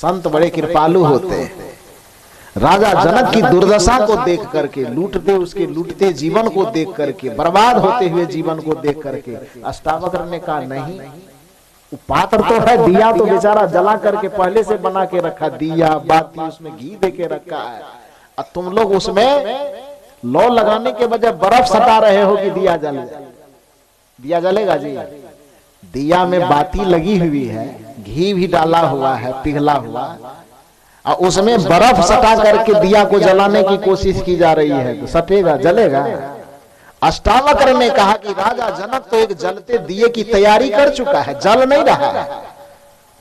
संत बड़े कृपालु होते हैं। राजा जनक की दुर्दशा को देख करके, उसके लूटते जीवन को देख करके, बर्बाद होते हुए जीवन को देख करके अष्टावक्र ने कहा नहीं, पात्र तो है, दिया तो बेचारा जला करके पहले से बना के रखा, दिया बाती उसमें घी दे के रखा है, और तुम लोग उसमें लौ लगाने के बजाय बर्फ सटा रहे हो कि दिया जले। दिया जलेगा जी? दिया में बाती लगी हुई है, घी भी डाला हुआ है पिघला हुआ, और उसमें बर्फ सटा करके दिया को जलाने की कोशिश की जा रही है, तो सटेगा, जलेगा? अष्टावक्र ने कहा कि राजा जनक तो एक जलते दिए की तैयारी कर चुका है, जल नहीं रहा है,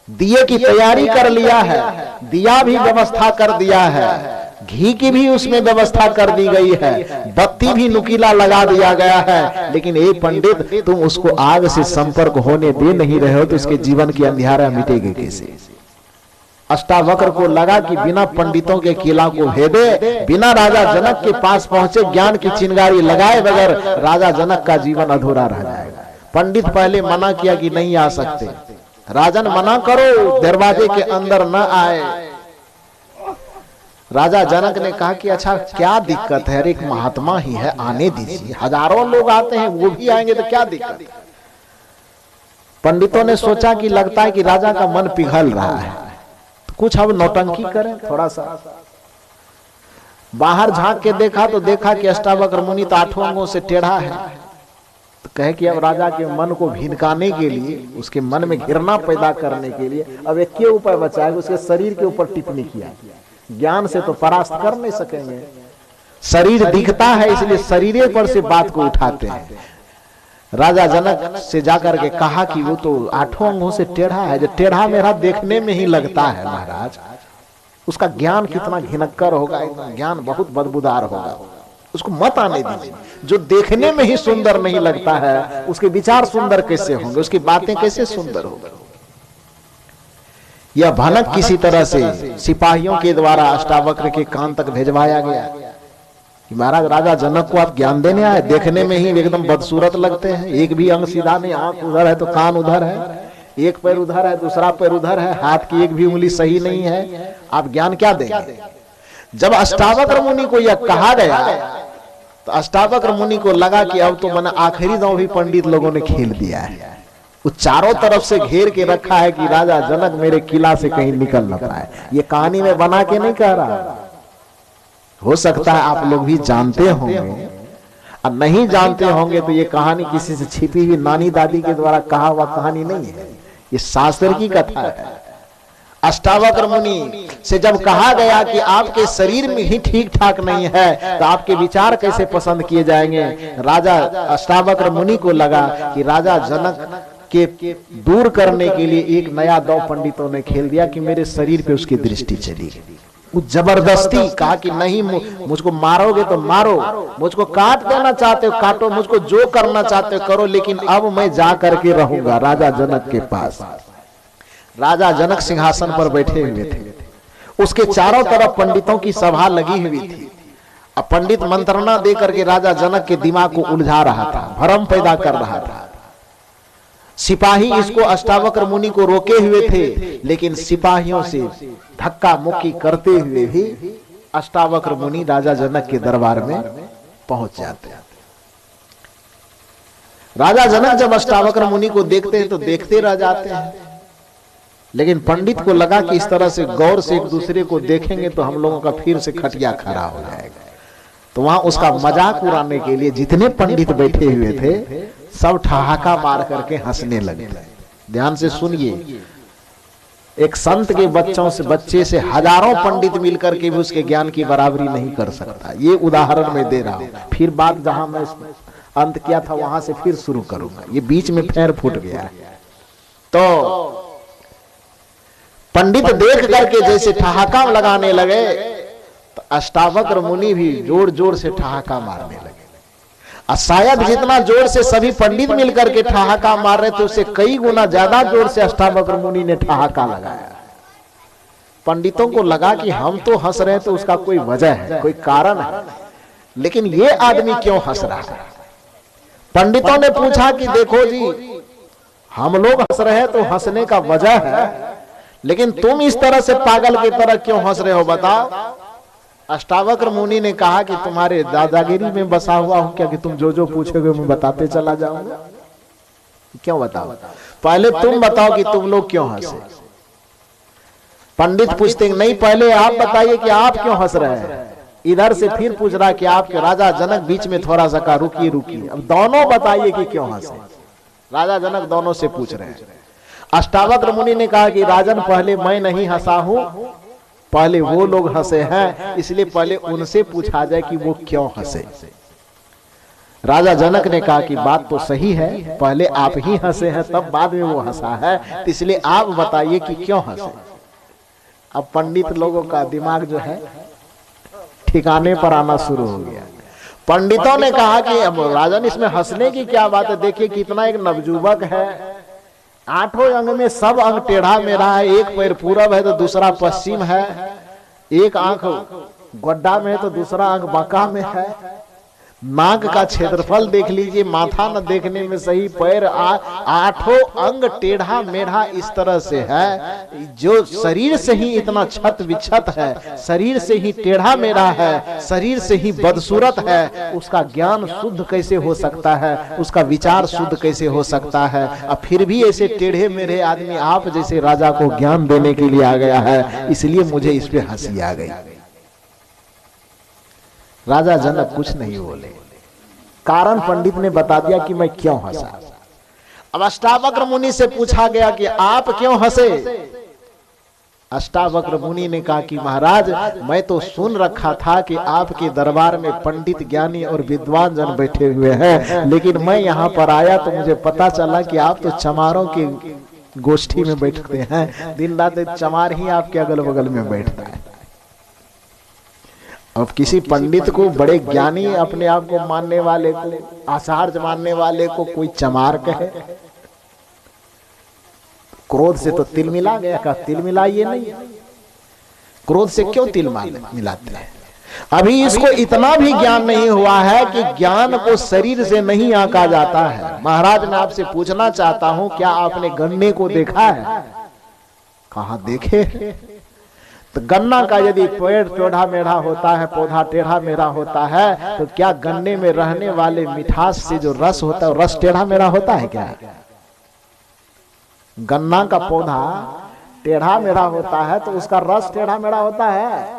दिए की तैयारी कर लिया है, दिया भी व्यवस्था कर दिया है, घी की भी उसमें व्यवस्था कर दी गई है, बत्ती भी नुकीला लगा दिया गया है, लेकिन ए पंडित तुम उसको आग से संपर्क होने दे नहीं रहे हो, तो उसके जीवन की अंधियारा मिटेगी कैसे? अष्टावक्र को लगा कि बिना पंडितों के किला को भेदे, बिना राजा जनक के पास पहुंचे ज्ञान की चिंगारी लगाए बगैर राजा जनक का जीवन अधूरा रह जाएगा। पंडित पहले मना किया कि नहीं आ सकते, राजन मना करो, दरवाजे के अंदर न आए। राजा जनक ने कहा कि अच्छा क्या दिक्कत है, एक महात्मा ही है, आने दीजिए, हजारों लोग आते हैं, वो भी आएंगे तो क्या दिक्कत है? पंडितों ने सोचा कि लगता है कि राजा का मन पिघल रहा है, कुछ अब नौटंकी करें थोड़ा सा। बाहर झांक के देखा तो देखा कि अष्टावक्र मुनि तो 8 अंगों से टेढ़ा है, तो कहे कि अब राजा के मन को भिनकाने के लिए, उसके मन में घृणा पैदा करने के लिए अब एक के उपाय बचा है, उसके शरीर के ऊपर टिप्पणी किया। ज्ञान से तो परास्त कर नहीं सकेंगे, शरीर दिखता है इसलिए शरीर पर से बात को उठाते हैं। राजा जनक से जाकर के कहा कि वो तो 8 अंगों से टेढ़ा है, जो टेढ़ा मेरा देखने में ही लगता है महाराज, उसका ज्ञान कितना घिनक्कर होगा, ज्ञान बहुत बदबूदार होगा, उसको मत आने दीजिए। जो देखने में ही सुंदर नहीं लगता है, उसके विचार सुंदर कैसे होंगे, उसकी बातें कैसे सुंदर होंगी? यह भनक किसी तरह से सिपाहियों के द्वारा अष्टावक्र के कान तक भेजवाया गया कि महाराज राजा जनक को आप ज्ञान देने आए, देखने में ही एकदम बदसूरत लगते हैं, एक भी अंग सीधा नहीं, आंख उधर है तो कान उधर है, एक पैर उधर है दूसरा पैर उधर है, हाथ की एक भी उंगली सही नहीं है, आप ज्ञान क्या देंगे? जब अष्टावक्र मुनि को यह कहा गया तो अष्टावक्र मुनि को लगा कि अब तो मैंने आखिरी दांव भी पंडित लोगों ने खेल दिया है। वो चारों तरफ से घेर के रखा है कि राजा जनक मेरे किला से कहीं निकल न पाए। ये कहानी में बना के नहीं कह रहा, हो सकता है आप लोग भी जानते होंगे, और नहीं जानते होंगे तो ये कहानी किसी से छिपी हुई नानी दादी के द्वारा कहा हुआ कहानी नहीं है, ये शास्त्र की कथा है। अष्टावक्र मुनि से जब कहा गया कि आपके शरीर में ही ठीक ठाक नहीं है तो आपके विचार कैसे पसंद किए जाएंगे, राजा अष्टावक्र मुनि को लगा कि राजा जनक के दूर करने के लिए एक नया दांव पंडितों ने खेल दिया कि मेरे शरीर पे उसकी दृष्टि चली। वो जबरदस्ती कहा कि नहीं, मुझको मारोगे तो मारो, मुझको काट देना चाहते हो काटो, मुझको जो करना चाहते हो करो, लेकिन अब मैं जा करके रहूंगा राजा जनक के पास। राजा जनक सिंहासन पर बैठे हुए थे, उसके चारों तरफ पंडितों की सभा लगी हुई थी। अब पंडित मंत्रणा दे करके राजा जनक के दिमाग को उलझा रहा था, भ्रम पैदा कर रहा था। सिपाही इसको अष्टावक्र मुनि को रोके हुए थे, लेकिन सिपाहियों से धक्का मुक्की करते हुए भी अष्टावक्र मुनि राजा जनक के दरबार में पहुंच जाते। राजा जनक जब अष्टावक्र मुनि को देखते हैं तो देखते रह जाते हैं, लेकिन पंडित को लगा कि इस तरह से गौर से एक दूसरे को देखेंगे तो हम लोगों का फिर से खटिया खड़ा हो जाएगा। तो वहां उसका मजाक उड़ाने के लिए जितने पंडित बैठे हुए थे सब ठहाका मार करके हंसने लगे। ध्यान से सुनिए, एक संत के बच्चे से हजारों पंडित मिलकर के भी उसके ज्ञान की बराबरी नहीं कर सकता। ये उदाहरण मैं दे रहा हूं, फिर बात जहां मैं अंत किया था वहां से फिर शुरू करूंगा, ये बीच में पैर फूट गया है। तो पंडित देख करके जैसे ठहाका लगाने लगे तो अष्टावक्र मुनि भी जोर जोर से ठहाका मारने लगे। और शायद जितना जोर से सभी पंडित मिलकर के ठहाका मार रहे थे उससे कई गुना ज्यादा जोर से अष्टावक्र मुनि ने ठहाका लगाया। पंडितों को लगा कि हम तो हंस रहे हैं तो उसका कोई वजह है, कोई कारण है, लेकिन ये आदमी क्यों हंस रहा है? पंडितों ने पूछा कि देखो जी, हम लोग हंस रहे हैं तो हंसने का वजह है, लेकिन तुम इस तरह से पागल की तरह क्यों हंस रहे हो बताओ। अष्टावक्र मुनि ने कहा कि तुम्हारे दादागिरी में बसा हुआ हूं क्या कि तुम जो जो पूछोगे मैं बताते चला जाऊंगा। क्यों बताओ, पहले तुम बताओ कि तुम लोग क्यों हंसे। पंडित पूछते नहीं, पहले आप बताइए कि आप क्यों हंस रहे हैं। इधर से फिर पूछ रहा कि आपके राजा जनक बीच में थोड़ा सा कहा रुकिए रुकिए, अब दोनों बताइए कि क्यों हंसे। राजा जनक दोनों से पूछ रहे हैं। अष्टावक्र मुनि ने कहा कि राजन पहले मैं नहीं हंसा हूं, पहले वो लोग हंसे हैं, इसलिए पहले उनसे पूछा जाए कि वो क्यों हंसे। राजा जनक ने कहा कि बात तो सही है, पहले आप ही हंसे हैं तब बाद में वो हंसा है, इसलिए आप बताइए कि क्यों हंसे। अब पंडित लोगों का दिमाग जो है ठिकाने पर आना शुरू हो गया। पंडितों ने कहा कि अब राजन इसमें हंसने की क्या बात है, देखिए कितना एक नवजुवक है, 8 अंग में सब अंग टेढ़ा मेढ़ा है, एक पैर पूरब है तो दूसरा पश्चिम है, एक आंख गड्ढा में है तो दूसरा आंख बांका में है, नाक का क्षेत्रफल देख लीजिए, माथा न देखने में सही, पैर 8 अंग टेढ़ा मेढ़ा इस तरह से है, जो शरीर से ही इतना छत विछत है, शरीर से ही टेढ़ा मेढ़ा है, शरीर से ही बदसूरत है, उसका ज्ञान शुद्ध कैसे हो सकता है, उसका विचार शुद्ध कैसे हो सकता है। अब फिर भी ऐसे टेढ़े मेढ़े आदमी आप जैसे राजा को ज्ञान देने के लिए आ गया है, इसलिए मुझे इस पे हंसी आ गई। राजा जनक कुछ नहीं बोले, कारण पंडित ने बता दिया कि मैं क्यों हंसा। अब अष्टावक्र मुनि से पूछा गया कि आप क्यों हंसे। अष्टावक्र मुनि ने कहा कि महाराज मैं तो सुन रखा था कि आपके दरबार में पंडित ज्ञानी और विद्वान जन बैठे हुए हैं, लेकिन मैं यहाँ पर आया तो मुझे पता चला कि आप तो चमारों की गोष्ठी में बैठते हैं, दिन रात चमार ही आपके अगल बगल में बैठता है। अब किसी पंडित को, बड़े ज्ञानी अपने आप को मानने वाले को, आचार्य मानने वाले को कोई चमार कहे, क्रोध से तो तिल मिला गया। का तिल मिलाइए नहीं, क्रोध से क्यों तिल मिलाते हैं। अभी इसको इतना भी ज्ञान नहीं हुआ है कि ज्ञान को शरीर से नहीं आंका जाता है। महाराज मैं आपसे पूछना चाहता हूं, क्या आपने गन्ने को देखा है? कहां देखे। तो गन्ना का यदि पेड़ टेढ़ा मेढ़ा होता है, पौधा टेढ़ा मेढ़ा होता है, तो क्या गन्ने में रहने वाले मिठास से जो रस होता है, रस टेढ़ा मेढ़ा होता है क्या? गन्ना का पौधा टेढ़ा मेढ़ा होता है तो उसका रस टेढ़ा मेढ़ा होता है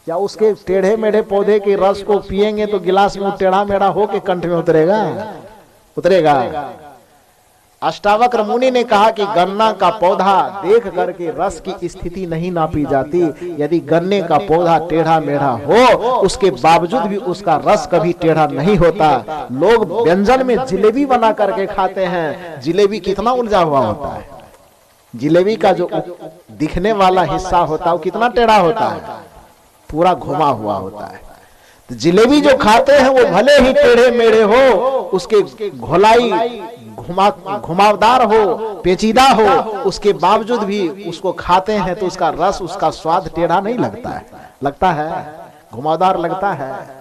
क्या? उसके टेढ़े मेढ़े पौधे के रस को पिएंगे तो गिलास में टेढ़ा मेढ़ा होके कंठ में उतरेगा? उतरेगा? अष्टावक्र मुनि ने कहा कि गन्ना का पौधा देख करके रस की स्थिति नहीं नापी जाती। यदि गन्ने का पौधा टेढ़ा मेढ़ा हो, उसके बावजूद भी उसका रस कभी टेढ़ा नहीं होता। लोग व्यंजन में जिलेबी बना करके खाते हैं, जिलेबी कितना उलझा हुआ होता है। जिलेबी का जो दिखने वाला हिस्सा होता है वो कितना टेढ़ा होता है, पूरा घुमा हुआ होता है। तो जिलेबी जो खाते हैं वो भले ही टेढ़े मेढ़े हो, उसके घोलाई घुमावदार हो, पेचीदा हो, उसके बावजूद भी उसको खाते हैं तो उसका रस, उसका स्वाद टेढ़ा नहीं लगता है, लगता है घुमावदार लगता है।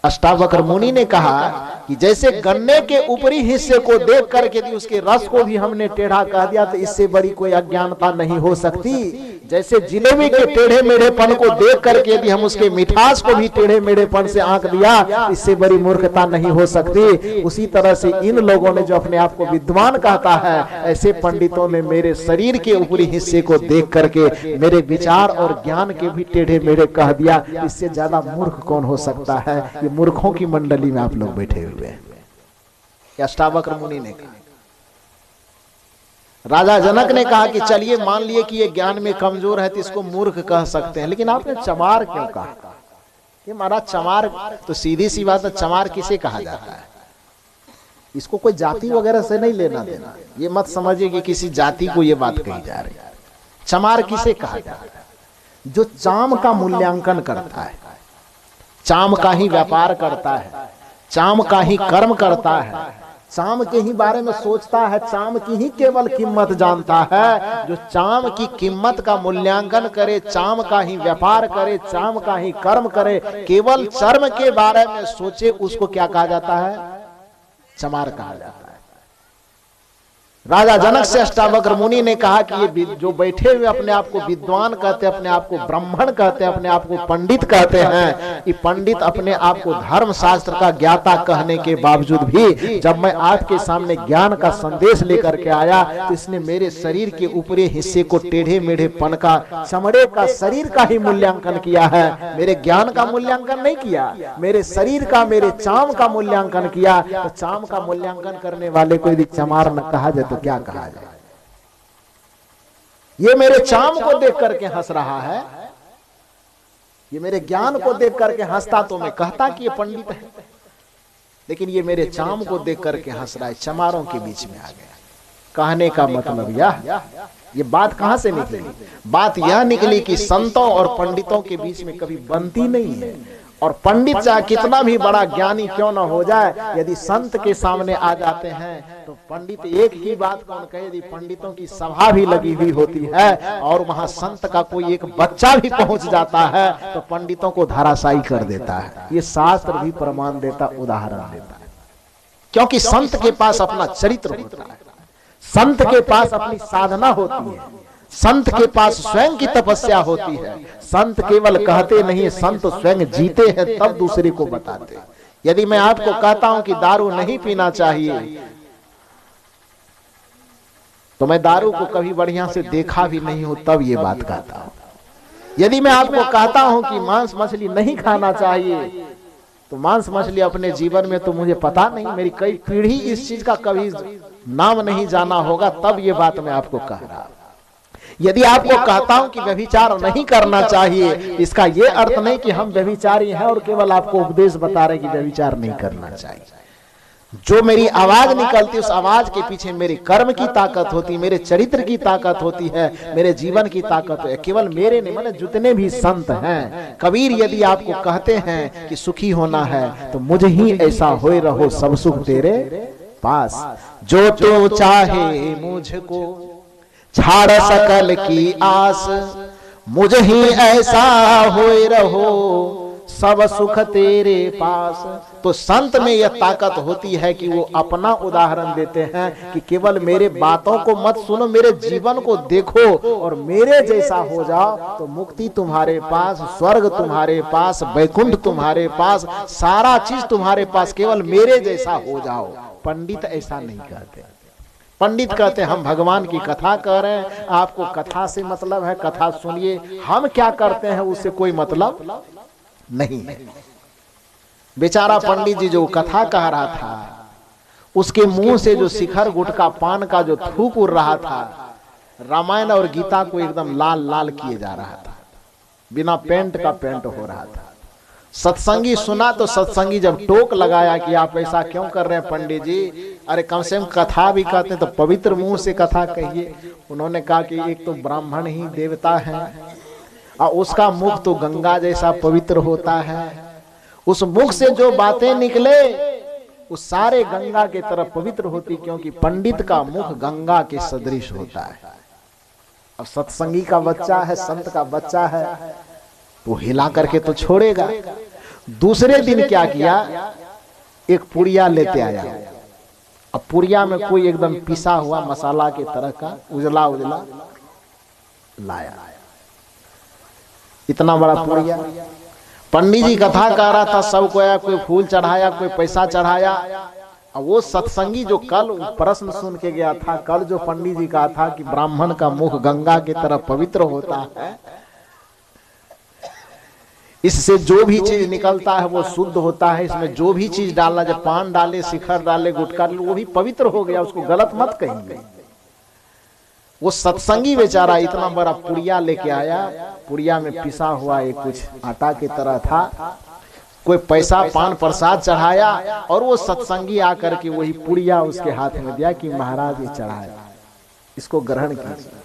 अष्टावक्र मुनि ने कहा कि जैसे गन्ने के ऊपरी हिस्से को देख करके यदि उसके रस को भी हमने टेढ़ा कह दिया तो इससे बड़ी कोई अज्ञानता नहीं हो सकती। जैसे जिलेबी के टेढ़े मेढ़ेपन को देख करके यदि हम उसके मिठास को भी टेढ़े मेढ़ेपन से आंक दिया, इससे बड़ी मूर्खता नहीं हो सकती। उसी तरह से इन लोगों ने जो अपने आप को विद्वान कहता है, ऐसे पंडितों ने मेरे शरीर के ऊपरी हिस्से को देख करके मेरे विचार और ज्ञान के भी टेढ़े मेढ़े कह दिया। इससे ज्यादा मूर्ख कौन हो सकता है? ये मूर्खों की मंडली में आप लोग बैठे हुए हैं। अष्टावक्र मुनि ने कहा। राजा जनक ने कहा कि चलिए मान लिए कि ये ज्ञान में कमजोर है तो इसको मूर्ख कह सकते हैं, लेकिन आपने चमार क्यों कहा? कि महाराज चमार तो सीधी सी बात है, चमार किसे कहा जाता है? इसको कोई जाति वगैरह से नहीं लेना देना। ये मत समझिए कि किसी जाति को ये बात कही जा रही है। चमार किसे कहा जाता है? जो चाम का मूल्यांकन करता है, चाम का ही व्यापार करता है, चाम का ही कर्म करता है, चाम के ही बारे में सोचता है, चाम की ही केवल कीमत जानता है। जो चाम की कीमत का मूल्यांकन करे, चाम का ही व्यापार करे, चाम का ही कर्म करे, केवल चर्म के बारे में सोचे, उसको क्या कहा जाता है? चमार कहा जाता है। राजा जनक से अष्टावक्र मुनि ने कहा कि ये जो बैठे हुए अपने आप को विद्वान कहते हैं, अपने आप को ब्राह्मण कहते हैं, अपने आप को पंडित कहते हैं, ये पंडित अपने आप को धर्म शास्त्र का ज्ञाता कहने के बावजूद भी जब मैं आपके सामने ज्ञान का संदेश लेकर के आया तो इसने मेरे शरीर के ऊपरी हिस्से को टेढ़े मेढ़े पन का, चमड़े का, शरीर का ही मूल्यांकन किया है, मेरे ज्ञान का मूल्यांकन नहीं किया, मेरे शरीर का, मेरे चाम का मूल्यांकन किया। तो चाम का मूल्यांकन करने वाले को यदि चमार न कहा जाए तो क्या कहा जाए? ये मेरे चाम को देख करके हंस रहा है, ये मेरे ज्ञान को देख करके हंसता तो मैं कहता कि ये पंडित है, लेकिन ये मेरे चाम को देख करके हंस रहा है, चमारों के बीच में आ गया। कहने का मतलब यह, ये बात कहां से निकली? बात यह निकली कि संतों और पंडितों के बीच में कभी बनती नहीं है। और पंडित चाहे कितना भी बड़ा ज्ञानी क्यों ना हो जाए, यदि संत के सामने आ जाते हैं तो पंडित एक ही बात कौन कहे, यदि पंडितों की सभा भी लगी हुई होती है और वहां संत का कोई एक बच्चा भी पहुंच जाता है तो पंडितों को धराशायी कर देता है। ये शास्त्र भी प्रमाण देता, उदाहरण देता है। क्योंकि संत के पास अपना चरित्र होता है, संत के पास अपनी साधना होती है, संत के पास स्वयं की तपस्या होती है। संत केवल कहते नहीं, संत स्वयं जीते हैं तब दूसरे को बताते। यदि मैं आपको कहता हूं कि दारू नहीं पीना चाहिए तो मैं दारू को कभी बढ़िया से देखा भी नहीं हूं तब ये बात कहता हूं। यदि मैं आपको कहता हूं कि मांस मछली नहीं खाना चाहिए तो मांस मछली अपने जीवन में तो मुझे पता नहीं, मेरी कई पीढ़ी इस चीज का कभी नाम नहीं जाना होगा, तब ये बात मैं आपको कह रहा हूं। यदि आपको कहता हूं कि व्यभिचार नहीं करना चाहिए, इसका यह अर्थ नहीं कि हम व्यभिचारी हैं और केवल आपको उपदेश बता रहे कि व्यभिचार नहीं करना चाहिए। जो मेरी आवाज निकलती है उस आवाज के पीछे मेरे कर्म की ताकत होती है, मेरे चरित्र की ताकत होती है, मेरे जीवन की ताकत है। केवल मेरे नहीं, मतलब जितने भी संत हैं, कबीर यदि आपको कहते हैं कि सुखी होना है तो मुझे ही ऐसा होए रहो सब सुख तेरे पास, जो तो चाहे मुझको छाड़ सकल की आस, मुझे ही ऐसा होए रहो सब सुख तेरे पास। तो संत में यह ताकत होती है कि वो अपना उदाहरण देते हैं कि केवल मेरे बातों को मत सुनो, मेरे जीवन को देखो और मेरे जैसा हो जाओ तो मुक्ति तुम्हारे पास, स्वर्ग तुम्हारे पास, वैकुंठ तुम्हारे पास, सारा चीज तुम्हारे पास, केवल मेरे जैसा हो जाओ। पंडित ऐसा नहीं कहते। पंडित कहते हैं हम भगवान की कथा कर रहे हैं, आपको कथा से मतलब है, कथा सुनिए, हम क्या करते हैं उससे कोई मतलब नहीं है। बेचारा पंडित जी जो कथा कह रहा था, उसके मुंह से जो शिखर गुटका पान का जो थूक उड़ रहा था, रामायण और गीता को एकदम लाल लाल किए जा रहा था, बिना पेंट का पेंट हो रहा था। सत्संगी सुना तो सत्संगी जब टोक लगाया कि आप ऐसा क्यों कर रहे हैं पंडित जी, अरे कम से कम कथा भी कहते हैं तो पवित्र मुंह से कथा कहिए। उन्होंने कहा कि एक तो ब्राह्मण ही देवता है और उसका मुख तो गंगा जैसा पवित्र होता है, उस मुख से जो बातें निकले उस सारे गंगा के तरफ पवित्र होती, क्योंकि पंडित का मुख गंगा के सदृश होता है। अब सत्संगी का बच्चा है, संत का बच्चा है, वो हिला करके तो छोड़ेगा। दूसरे दिन क्या किया, एक पुड़िया लेते आया। अब पुड़िया में कोई एकदम पिसा हुआ मसाला के तरह का उजला उजला लाया, इतना बड़ा पुड़िया। पंडित जी कथा कर रहा था, सबको आया, कोई फूल चढ़ाया, कोई पैसा चढ़ाया। अब वो सत्संगी जो कल प्रश्न सुन के गया था, कल जो पंडित जी कहा था कि ब्राह्मण का मुख गंगा की तरह पवित्र होता है, इससे जो भी चीज निकलता है वो शुद्ध होता है, इसमें जो भी चीज डालना, जब पान डाले, शिखर डाले, गुटखा डाले, वो भी पवित्र हो गया, उसको गलत मत कहिए। वो सत्संगी बेचारा इतना बड़ा पुड़िया लेके आया, पुड़िया में पिसा हुआ एक कुछ आटा की तरह था, कोई पैसा पान प्रसाद चढ़ाया और वो सत्संगी आकर के वही पुड़िया उसके हाथ में दिया कि महाराज ये चढ़ाया, इसको ग्रहण कीजिए।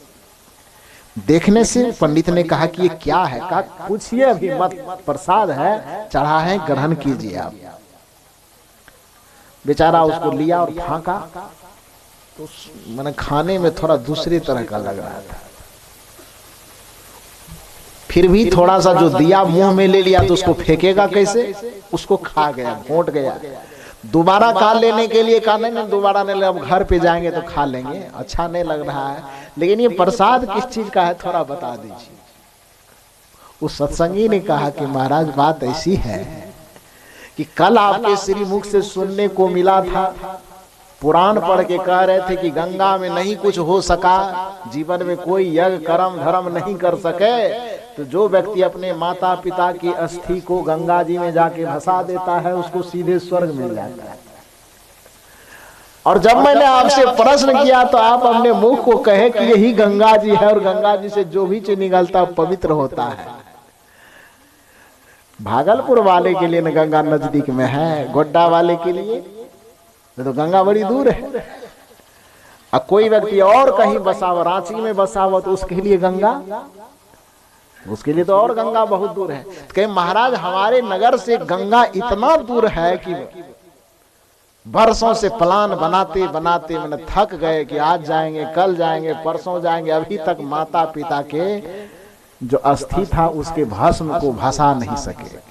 देखने से पंडित ने कहा कि ये क्या है, कहा पूछिए अभी मत, प्रसाद है, चढ़ा है, ग्रहण कीजिए आप। बेचारा उसको लिया और फांका तो मैंने खाने में थोड़ा दूसरी तरह का लग रहा था। फिर भी थोड़ा सा जो दिया मुंह में ले लिया तो उसको फेंकेगा कैसे, उसको खा गया, घोंट गया। दोबारा खा लेने के लिए कहा नहीं दोबारा नहीं, अब घर पे जाएंगे तो खा लेंगे, अच्छा नहीं लग रहा है। लेकिन ये प्रसाद किस चीज का है थोड़ा बता दीजिए। उस सत्संगी ने कहा कि महाराज बात ऐसी है कि कल आपके श्री मुख से सुनने को मिला था, पुराण पढ़ के कह रहे थे कि गंगा में नहीं कुछ हो सका, जीवन में कोई यज्ञ कर्म धर्म नहीं कर सके, तो जो व्यक्ति अपने माता पिता की अस्थि को गंगा जी में जाके भसा देता है उसको सीधे स्वर्ग मिल जाता है। और जब मैंने आपसे प्रश्न किया तो आप अपने मुख को कहे कि यही गंगा जी है और गंगा जी से जो भी चीज निकलता पवित्र होता है। भागलपुर वाले के लिए न गंगा नजदीक में है, गोड्डा वाले के लिए तो गंगा बड़ी दूर है। अब कोई व्यक्ति और कहीं बसा हुआ, रांची में बसा हुआ, तो उसके लिए गंगा, उसके लिए तो और गंगा बहुत दूर है। तो कहे महाराज हमारे नगर से गंगा इतना दूर है कि बरसों से प्लान बनाते बनाते मैंने थक गए कि आज जाएंगे, कल जाएंगे, परसों जाएंगे, अभी तक माता पिता के जो अस्थि था उसके भस्म को भसा नहीं सके।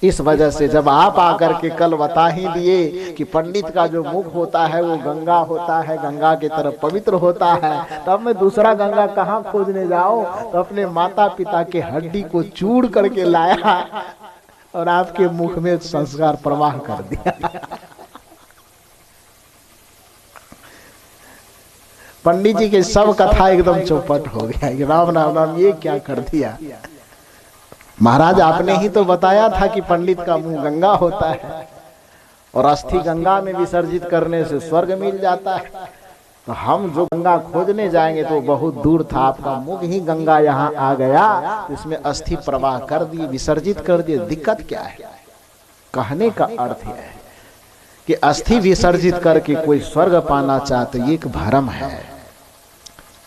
इस वजह से जब आप आकर के कल बता ही दिए कि पंडित का जो मुख होता है वो गंगा होता है, गंगा की तरफ पवित्र होता है, तब मैं दूसरा गंगा कहाँ खोजने जाऊं? तो अपने माता पिता के हड्डी को चूड़ करके लाया और आपके मुख में संस्कार प्रवाह कर दिया। पंडित जी के सब कथा एकदम चौपट हो गया, राम राम राम ये क्या कर दिया। महाराज आपने ही तो बताया था कि पंडित का मुंह गंगा होता है और अस्थि गंगा में विसर्जित करने से स्वर्ग मिल जाता है। तो हम जो गंगा खोजने जाएंगे तो बहुत दूर था, आपका मुख ही गंगा यहाँ आ गया, तो इसमें अस्थि प्रवाह कर दिए, विसर्जित कर दिए। दिक्कत क्या है? कहने का अर्थ है कि अस्थि विसर्जित करके कोई स्वर्ग पाना चाहते, ये एक भ्रम है।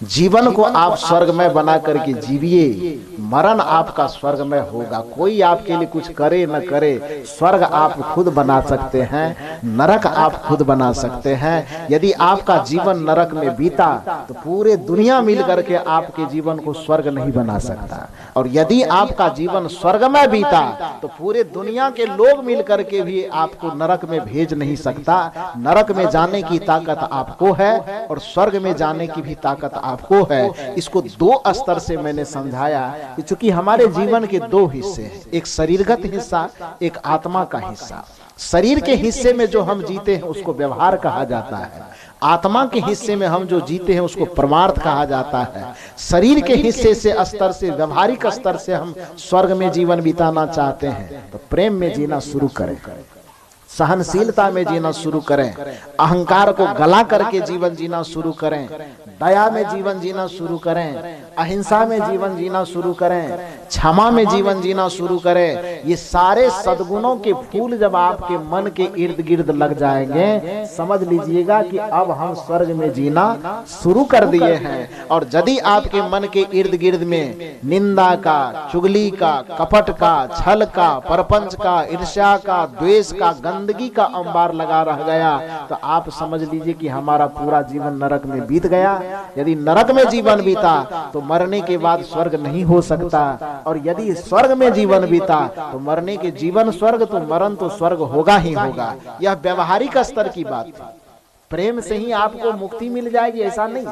जीवन को आप स्वर्गमय बना करके जीविए, मरण आपका स्वर्गमय होगा। कोई आपके लिए कुछ करे न करे, स्वर्ग आप खुद बना सकते हैं, नरक आप खुद बना सकते हैं। यदि आपका जीवन नरक में बीता तो पूरे दुनिया मिल करके आपके जीवन को स्वर्ग नहीं बना सकता, और यदि आपका जीवन स्वर्गमय बीता तो पूरे दुनिया के लोग मिल करके भी आपको नरक में भेज नहीं सकता। नरक में जाने की ताकत आपको है और स्वर्ग में जाने की भी ताकत आपको है। इसको दो स्तर से मैंने समझाया कि चूंकि हमारे जीवन के दो हिस्से हैं, एक शरीरगत हिस्सा, एक आत्मा का हिस्सा। शरीर के हिस्से में जो हम जीते हैं उसको व्यवहार कहा जाता है, आत्मा के हिस्से में हम जो जीते हैं उसको परमार्थ कहा जाता है। शरीर के हिस्से से स्तर से, व्यवहारिक स्तर से हम स्वर्ग में जीवन बिताना चाहते हैं तो प्रेम में जीना शुरू करें, सहनशीलता में जीना शुरू करें, अहंकार को गला करके जीवन जीना शुरू करें, दया में जीवन जीना शुरू करें, अहिंसा में जीवन जीना शुरू करें, क्षमा में जीवन जीना शुरू करें। ये सारे सद्गुणों के फूल जब आपके मन के इर्द गिर्द लग जाएंगे, समझ लीजिएगा कि अब हम स्वर्ग में जीना शुरू कर दिए हैं। और यदि आपके मन के इर्द गिर्द में निंदा का, चुगली का, कपट का, छल का, परपंच का, ईर्ष्या का, द्वेष का, गंदगी का अंबार लगा रह गया तो आप समझ लीजिए कि हमारा पूरा जीवन नरक में बीत गया। यदि नरक में जीवन बीता तो मरने के बाद स्वर्ग नहीं हो सकता, और यदि स्वर्ग में जीवन बीता तो मरने के जीवन स्वर्ग, तो मरण तो स्वर्ग होगा ही होगा। यह व्यवहारिक स्तर की बात है। प्रेम से ही आपको मुक्ति मिल जाएगी ऐसा नहीं।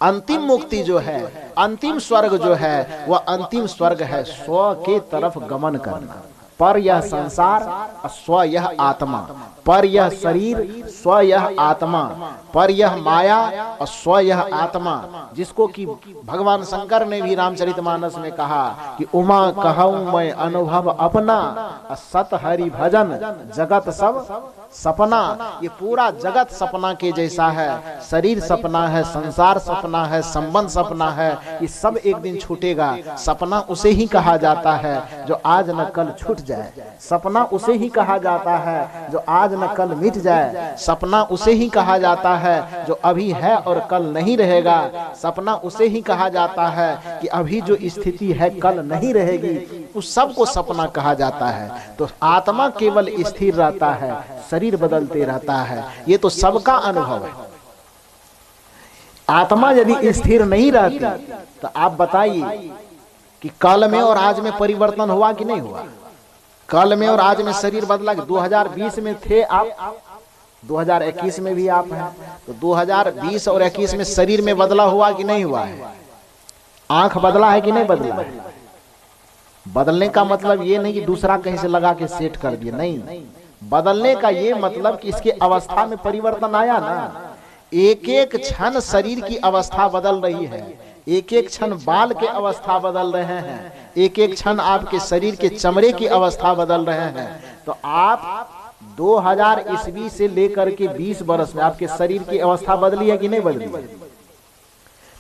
अंतिम मुक्ति जो है, अंतिम स्वर्ग जो है, वह अंतिम स्वर्ग है स्व के तरफ गमन करना। पर यह संसार, स्व यह आत्मा, पर यह शरीर, स्व यह आत्मा, पर यह माया और स्व यह आत्मा, जिसको कि भगवान शंकर ने भी रामचरितमानस में कहा कि उमा कहूं मैं अनुभव अपना, सत हरि भजन जगत सब सपना। ये पूरा जगत सपना के जैसा है, शरीर सपना है, संसार सपना है, संबंध सपना है, ये सब एक दिन छूटेगा। सपना उसे ही कहा जाता है जो आज न कल छूट जाए, सपना उसे ही कहा जाता है जो आज न कल मिट जाए, सपना उसे ही कहा जाता है जो अभी है और कल नहीं रहेगा, सपना उसे ही कहा जाता है कि अभी जो स्थिति है कल नहीं रहेगी, उस सब को सपना कहा जाता है। तो आत्मा केवल स्थिर रहता है, शरीर बदलते रहता है, ये तो सबका अनुभव है। आत्मा यदि स्थिर नहीं रहती तो आप बताइए कि कल में और आज में परिवर्तन हुआ कि नहीं हुआ? कल में और आज में शरीर बदला। 2020 में थे आप, 2021 में भी आप हैं, तो 2020 और 21 में शरीर में बदला हुआ कि नहीं हुआ है? आंख बदला है कि नहीं बदला है? बदलने का मतलब ये नहीं कि दूसरा कहीं से लगा के सेट कर दिया, नहीं। बदलने का ये मतलब कि इसके अवस्था में परिवर्तन आया ना। एक एक क्षण शरीर की अवस्था बदल रही है, एक एक क्षण बाल के अवस्था बदल रहे हैं, एक एक क्षण आपके शरीर के चमड़े की अवस्था बदल रहे हैं। तो आप 2000 ईस्वी से लेकर के 20 वर्ष में आपके शरीर की अवस्था बदली है कि नहीं बदली?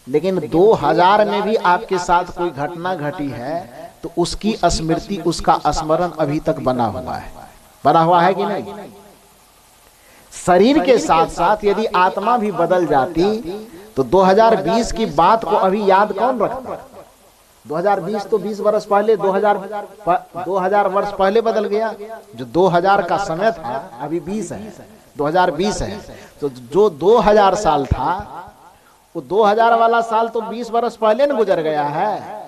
लेकिन 2000 में भी आपके साथ कोई घटना घटी है तो उसकी स्मृति, उसका स्मरण अभी तक बना हुआ है कि नहीं? शरीर के साथ साथ यदि आत्मा भी बदल जाती तो 2020 की बात को अभी याद कौन रखता? 2020 तो 20 वर्ष पहले, 2000 वर्ष पहले बदल गया। जो 2000 का समय था अभी 20 है, 2020 है। तो जो 2000 साल था वो 2000 वाला साल तो 20 वर्ष पहले न गुजर गया है।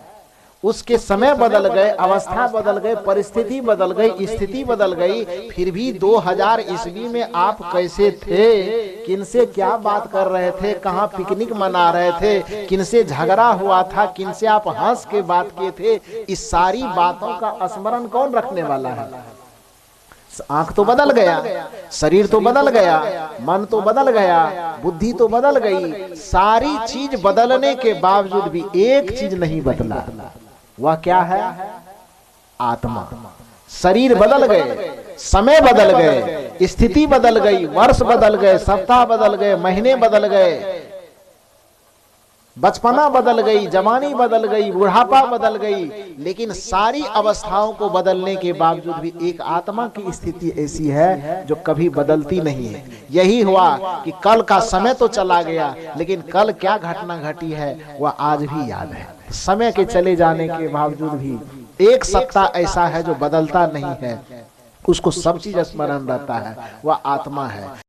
उसके समय बदल गए, अवस्था बदल गए, परिस्थिति बदल गई, स्थिति बदल गई। फिर भी 2000 ईस्वी में आप कैसे थे, किनसे क्या बात कर रहे थे, कहाँ पिकनिक मना रहे थे, किनसे झगड़ा हुआ था, किनसे आप हंस के बात किए थे, इस सारी बातों का स्मरण कौन रखने वाला है? आंख तो बदल गया, शरीर तो बदल गया, मन तो बदल गया, बुद्धि तो बदल गई। सारी चीज बदलने के बावजूद भी एक चीज नहीं बदला, वह क्या है? आत्मा। शरीर बदल गए, समय बदल गए, स्थिति बदल गई, वर्ष बदल गए, सप्ताह बदल गए, महीने बदल गए, बचपना बदल गई, जवानी बदल गई, बुढ़ापा बदल गई। लेकिन सारी अवस्थाओं को बदलने के बावजूद भी एक आत्मा की स्थिति ऐसी है जो कभी बदलती नहीं है। यही हुआ कि कल का समय तो चला गया, लेकिन कल क्या घटना घटी है वह आज भी याद है। समय के चले जाने के बावजूद भी एक सत्ता ऐसा है जो बदलता नहीं है, उसको सब चीज स्मरण रहता है, वह आत्मा है।